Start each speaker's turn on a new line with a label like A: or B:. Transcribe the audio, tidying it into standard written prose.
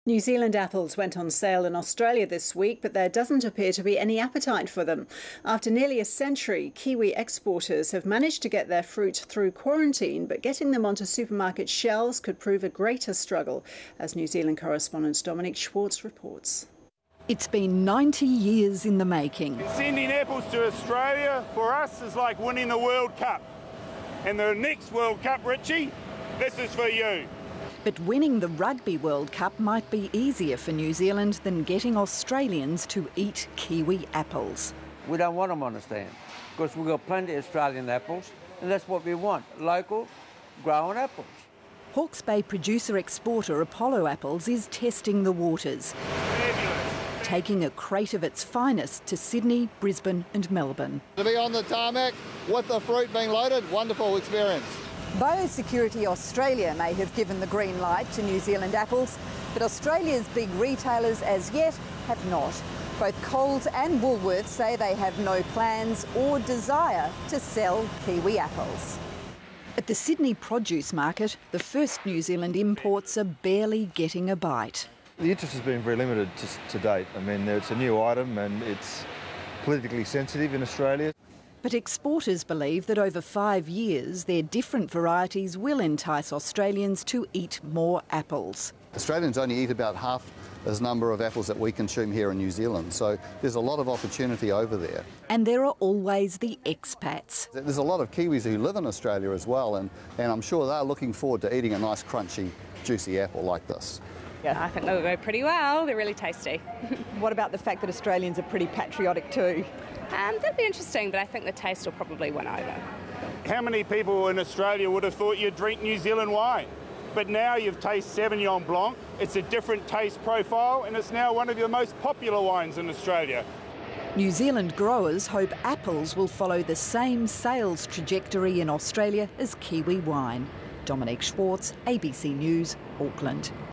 A: New Zealand apples went on sale in Australia this week, but there doesn't appear to be any appetite for them. After nearly a century, Kiwi exporters have managed to get their fruit through quarantine, but getting them onto supermarket shelves could prove a greater struggle, as New Zealand correspondent Dominic Schwartz reports.
B: It's been 90 years in the making.
C: Sending apples to Australia for us is like winning the World Cup. And the next World Cup, Richie, this is for you.
B: But winning the Rugby World Cup might be easier for New Zealand than getting Australians to eat Kiwi apples.
D: We don't want them on the stand because we've got plenty of Australian apples and that's what we want, local grown apples.
B: Hawke's Bay producer-exporter Apollo Apples is testing the waters, taking a crate of its finest to Sydney, Brisbane and Melbourne.
E: To be on the tarmac with the fruit being loaded, wonderful experience.
F: Biosecurity Australia may have given the green light to New Zealand apples, but Australia's big retailers as yet have not. Both Coles and Woolworths say they have no plans or desire to sell Kiwi apples.
B: At the Sydney produce market, the first New Zealand imports are barely getting a bite.
G: The interest has been very limited to date. I mean, it's a new item and it's politically sensitive in Australia.
B: But exporters believe that over 5 years, their different varieties will entice Australians to eat more apples.
E: Australians only eat about half as number of apples that we consume here in New Zealand, so there's a lot of opportunity over there.
B: And there are always the expats.
E: There's a lot of Kiwis who live in Australia as well, and I'm sure they're looking forward to eating a nice, crunchy, juicy apple like this.
H: Yeah, I think they'll go pretty well. They're really tasty.
F: What about the fact that Australians are pretty patriotic too?
H: That'd be interesting, but I think the taste will probably win over.
C: How many people in Australia would have thought you'd drink New Zealand wine? But now you've tasted Sauvignon Blanc. It's a different taste profile and it's now one of the most popular wines in Australia.
B: New Zealand growers hope apples will follow the same sales trajectory in Australia as Kiwi wine. Dominic Schwartz, ABC News, Auckland.